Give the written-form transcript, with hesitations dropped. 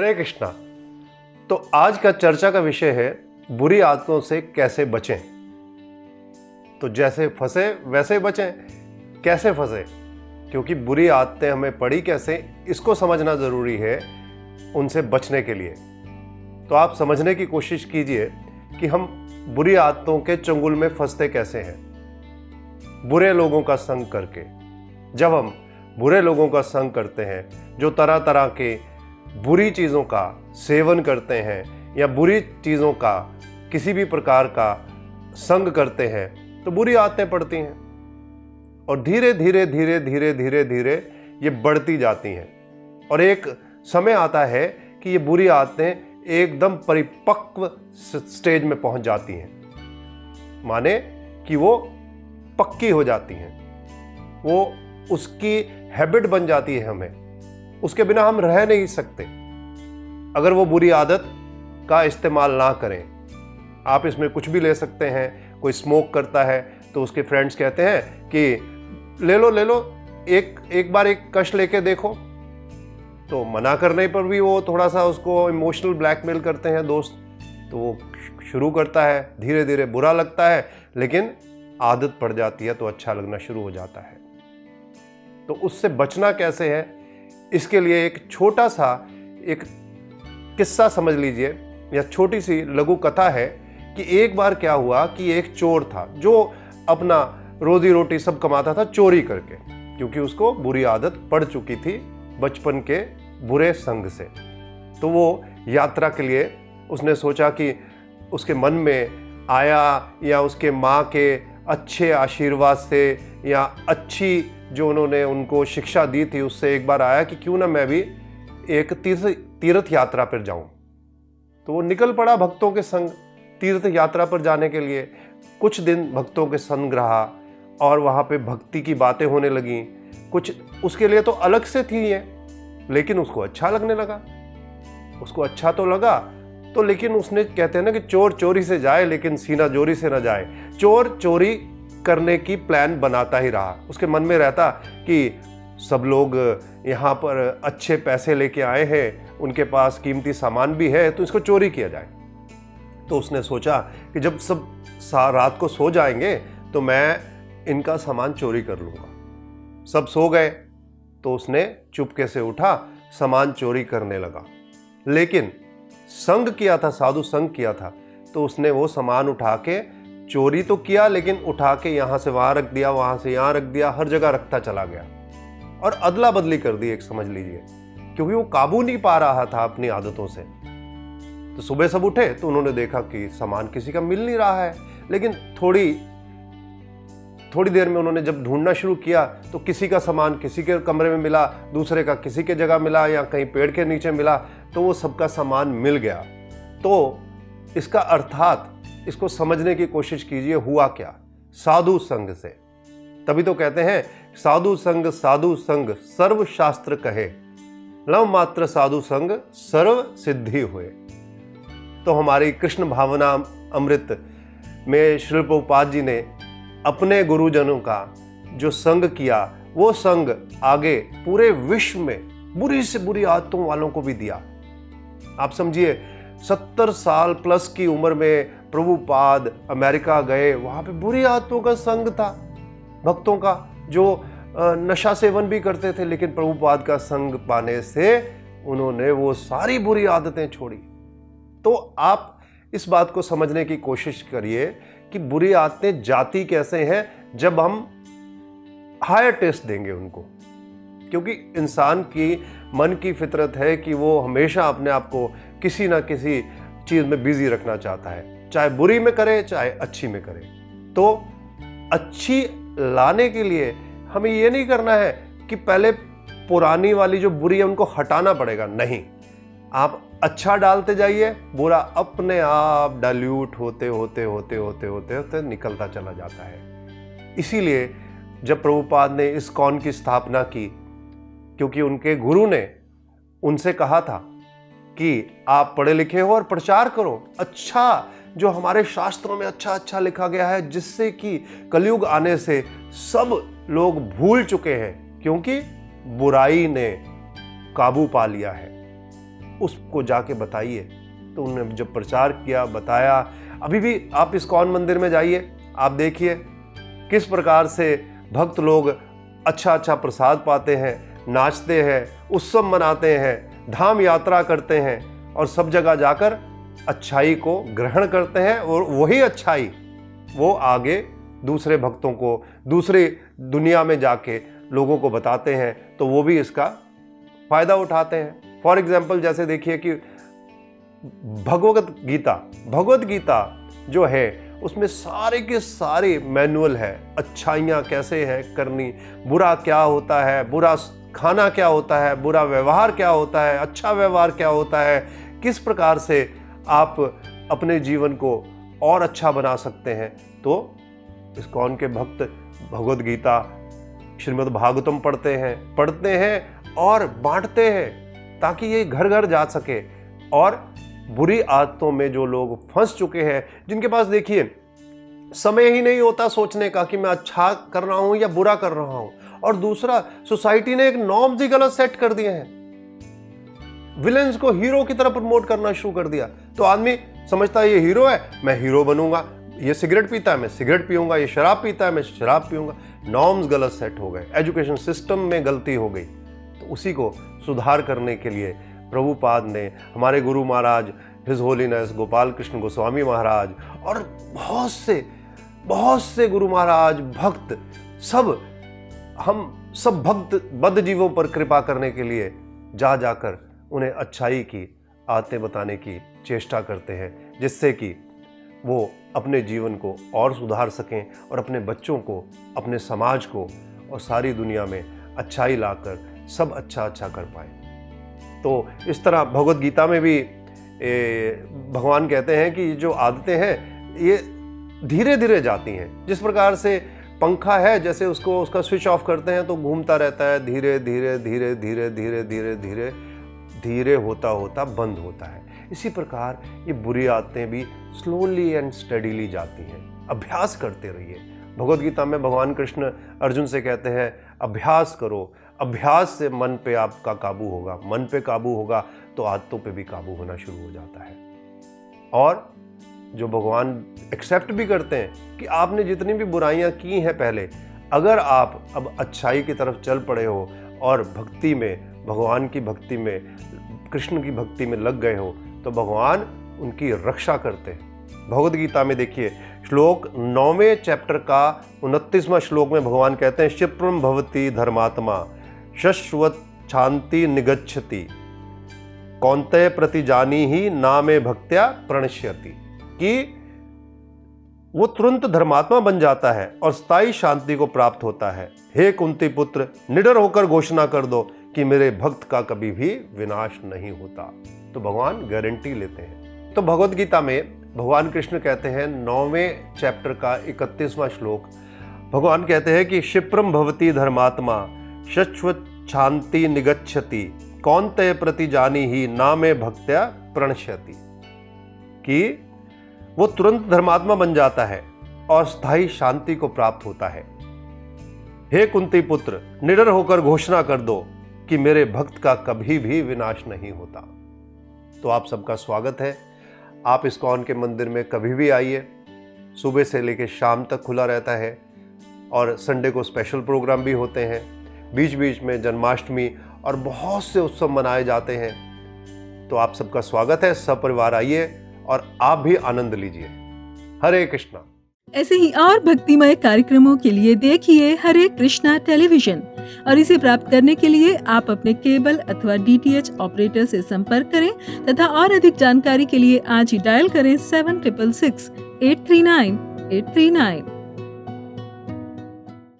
हरे कृष्णा। तो आज का चर्चा का विषय है बुरी आदतों से कैसे बचें। तो जैसे फंसे वैसे बचें। कैसे फंसे? क्योंकि बुरी आदतें हमें पड़ी कैसे, इसको समझना जरूरी है उनसे बचने के लिए। तो आप समझने की कोशिश कीजिए कि हम बुरी आदतों के चंगुल में फंसते कैसे हैं। बुरे लोगों का संग करके। जब हम बुरे लोगों का संग करते हैं जो तरह तरह के बुरी चीज़ों का सेवन करते हैं या बुरी चीज़ों का किसी भी प्रकार का संग करते हैं, तो बुरी आदतें पड़ती हैं और धीरे धीरे धीरे धीरे धीरे धीरे ये बढ़ती जाती हैं। और एक समय आता है कि ये बुरी आदतें एकदम परिपक्व स्टेज में पहुंच जाती हैं, माने कि वो पक्की हो जाती हैं, वो उसकी हैबिट बन जाती है, हमें उसके बिना हम रह नहीं सकते अगर वो बुरी आदत का इस्तेमाल ना करें। आप इसमें कुछ भी ले सकते हैं। कोई स्मोक करता है तो उसके फ्रेंड्स कहते हैं कि ले लो एक बार एक कश लेके देखो, तो मना करने पर भी वो थोड़ा सा उसको इमोशनल ब्लैकमेल करते हैं दोस्त, तो वो शुरू करता है। धीरे धीरे बुरा लगता है लेकिन आदत पड़ जाती है तो अच्छा लगना शुरू हो जाता है। तो उससे बचना कैसे है, इसके लिए एक छोटा सा एक किस्सा समझ लीजिए, या छोटी सी लघु कथा है कि एक बार क्या हुआ कि एक चोर था जो अपना रोजी रोटी सब कमाता था चोरी करके, क्योंकि उसको बुरी आदत पड़ चुकी थी बचपन के बुरे संग से। तो वो यात्रा के लिए उसने सोचा कि उसके मन में आया, या उसके माँ के अच्छे आशीर्वाद से या अच्छी जो उन्होंने उनको शिक्षा दी थी उससे एक बार आया कि क्यों ना मैं भी एक तीर्थ यात्रा पर जाऊं। तो वो निकल पड़ा भक्तों के संग तीर्थ यात्रा पर जाने के लिए। कुछ दिन भक्तों के संग रहा और वहाँ पे भक्ति की बातें होने लगी। कुछ उसके लिए तो अलग से थी ये, लेकिन उसको अच्छा लगने लगा। उसको अच्छा तो लगा तो, लेकिन उसने, कहते हैं ना कि चोर चोरी से जाए लेकिन सीना जोरी से न जाए। चोर चोरी करने की प्लान बनाता ही रहा। उसके मन में रहता कि सब लोग यहाँ पर अच्छे पैसे लेके आए हैं, उनके पास कीमती सामान भी है, तो इसको चोरी किया जाए। तो उसने सोचा कि जब सब रात को सो जाएंगे तो मैं इनका सामान चोरी कर लूँगा। सब सो गए तो उसने चुपके से उठा, सामान चोरी करने लगा। लेकिन संग किया था, साधु संग किया था, तो उसने वो सामान उठा के चोरी तो किया, लेकिन उठा के यहाँ से वहाँ रख दिया, वहाँ से यहाँ रख दिया, हर जगह रखता चला गया और अदला बदली कर दी, एक समझ लीजिए, क्योंकि वो काबू नहीं पा रहा था अपनी आदतों से। तो सुबह सब उठे तो उन्होंने देखा कि सामान किसी का मिल नहीं रहा है। लेकिन थोड़ी देर में उन्होंने जब ढूंढना शुरू किया तो किसी का सामान किसी के कमरे में मिला, दूसरे का किसी के जगह मिला, या कहीं पेड़ के नीचे मिला, तो वो सबका सामान मिल गया। तो इसका अर्थात इसको समझने की कोशिश कीजिए, हुआ क्या साधु संग से। तभी तो कहते हैं साधु संग सर्व शास्त्र कहे, लव मात्र साधु संग सर्व सिद्धि हुए। तो हमारी कृष्ण भावना अमृत में श्रील प्रभुपाद जी ने अपने गुरुजनों का जो संग किया, वो संग आगे पूरे विश्व में बुरी से बुरी आदतों वालों को भी दिया। आप समझिए 70 साल प्लस की उम्र में प्रभुपाद अमेरिका गए, वहां पे बुरी आदतों का संग था भक्तों का, जो नशा सेवन भी करते थे, लेकिन प्रभुपाद का संग पाने से उन्होंने वो सारी बुरी आदतें छोड़ी। तो आप इस बात को समझने की कोशिश करिए कि बुरी आदतें जाती कैसे हैं जब हम हायर टेस्ट देंगे उनको। क्योंकि इंसान की मन की फितरत है कि वो हमेशा अपने आप को किसी ना किसी चीज में बिजी रखना चाहता है, चाहे बुरी में करे चाहे अच्छी में करे। तो अच्छी लाने के लिए हमें ये नहीं करना है कि पहले पुरानी वाली जो बुरी है उनको हटाना पड़ेगा, नहीं। आप अच्छा डालते जाइए, बुरा अपने आप डाइल्यूट होते होते होते होते होते होते निकलता चला जाता है। इसीलिए जब प्रभुपाद ने इस्कॉन की स्थापना की, क्योंकि उनके गुरु ने उनसे कहा था कि आप पढ़े लिखे हो और प्रचार करो अच्छा, जो हमारे शास्त्रों में अच्छा अच्छा लिखा गया है, जिससे कि कलयुग आने से सब लोग भूल चुके हैं, क्योंकि बुराई ने काबू पा लिया है। उसको जाके बताइए। तो उन्होंने जब प्रचार किया, बताया, अभी भी आप इस्कॉन मंदिर में जाइए, आप देखिए किस प्रकार से भक्त लोग अच्छा अच्छा प्रसाद पाते हैं, नाचते हैं, उत्सव मनाते हैं, धाम यात्रा करते हैं और सब जगह जाकर अच्छाई को ग्रहण करते हैं और वही अच्छाई वो आगे दूसरे भक्तों को, दूसरी दुनिया में जाके लोगों को बताते हैं, तो वो भी इसका फायदा उठाते हैं। फॉर एग्जाम्पल जैसे देखिए कि भगवत गीता जो है उसमें सारे के सारे मैनुअल है, अच्छाइयाँ कैसे है करनी, बुरा क्या होता है, बुरा खाना क्या होता है, बुरा व्यवहार क्या होता है, अच्छा व्यवहार क्या होता है, किस प्रकार से आप अपने जीवन को और अच्छा बना सकते हैं। तो इस्कॉन के भक्त भगवत गीता, श्रीमद् भागवतम पढ़ते हैं और बांटते हैं ताकि ये घर घर जा सके। और बुरी आदतों में जो लोग फंस चुके हैं, जिनके पास देखिए समय ही नहीं होता सोचने का कि मैं अच्छा कर रहा हूं या बुरा कर रहा हूं, और दूसरा सोसाइटी ने एक नॉर्म्स ही गलत सेट कर दिए हैं, विलेंस को हीरो की तरह प्रमोट करना शुरू कर दिया। तो आदमी समझता है ये हीरो है, मैं हीरो बनूंगा, ये सिगरेट पीता है मैं सिगरेट पीऊंगा, ये शराब पीता है मैं शराब पीऊंगा। नॉर्म्स गलत सेट हो गए, एजुकेशन सिस्टम में गलती हो गई। तो उसी को सुधार करने के लिए प्रभुपाद ने, हमारे गुरु महाराज हिज होलीनेस गोपाल कृष्ण गोस्वामी महाराज और बहुत से गुरु महाराज, भक्त, हम सब भक्त बद्ध जीवों पर कृपा करने के लिए जाकर उन्हें अच्छाई की आदतें बताने की चेष्टा करते हैं, जिससे कि वो अपने जीवन को और सुधार सकें और अपने बच्चों को, अपने समाज को और सारी दुनिया में अच्छाई लाकर सब अच्छा कर पाए। तो इस तरह भगवत गीता में भी भगवान कहते हैं कि जो आदतें हैं ये धीरे धीरे जाती हैं। जिस प्रकार से पंखा है, जैसे उसका स्विच ऑफ करते हैं तो घूमता रहता है, धीरे धीरे धीरे धीरे धीरे धीरे धीरे धीरे होता बंद होता है। इसी प्रकार ये बुरी आदतें भी स्लोली एंड स्टडीली जाती हैं। अभ्यास करते रहिए। भगवत गीता में भगवान कृष्ण अर्जुन से कहते हैं अभ्यास करो, अभ्यास से मन पे आपका काबू होगा, मन पे काबू होगा तो आदतों पे भी काबू होना शुरू हो जाता है। और जो भगवान एक्सेप्ट भी करते हैं कि आपने जितनी भी बुराइयां की हैं पहले, अगर आप अब अच्छाई की तरफ चल पड़े हो और भक्ति में, भगवान की भक्ति में, कृष्ण की भक्ति में लग गए हो, तो भगवान उनकी रक्षा करते हैं। भगवत गीता में देखिए श्लोक 9वें चैप्टर का 29वां श्लोक में भगवान कहते हैं क्षिप्रम भवति धर्मात्मा शश्वत शांति निगच्छति कौन्तेय प्रतिजानी ही नामे भक्त्या प्रणश्यति, कि वो तुरंत धर्मात्मा बन जाता है और स्थायी शांति को प्राप्त होता है। हे कुंती पुत्र, निडर होकर घोषणा कर दो कि मेरे भक्त का कभी भी विनाश नहीं होता। तो भगवान गारंटी लेते हैं। तो भगवत गीता में भगवान कृष्ण कहते हैं 9वें चैप्टर का 31वां श्लोक, भगवान कहते हैं कि क्षिप्रम भवति धर्मात्मा शश्वत शांति निगच्छति कौन्तेय प्रतिजानी ही नामे भक्त्या प्रणश्यति, कि वो तुरंत धर्मात्मा बन जाता है और स्थायी शांति को प्राप्त होता है। हे कुंती पुत्र, निडर होकर घोषणा कर दो कि मेरे भक्त का कभी भी विनाश नहीं होता। तो आप सबका स्वागत है। आप इस्कॉन के मंदिर में कभी भी आइए, सुबह से लेकर शाम तक खुला रहता है और संडे को स्पेशल प्रोग्राम भी होते हैं। बीच बीच में जन्माष्टमी और बहुत से उत्सव मनाए जाते हैं। तो आप सबका स्वागत है, सपरिवार आइए और आप भी आनंद लीजिए। हरे कृष्णा। ऐसे ही और भक्तिमय कार्यक्रमों के लिए देखिए हरे कृष्णा टेलीविजन, और इसे प्राप्त करने के लिए आप अपने केबल अथवा DTH ऑपरेटर से संपर्क करें तथा और अधिक जानकारी के लिए आज ही डायल करें 7666 839 839।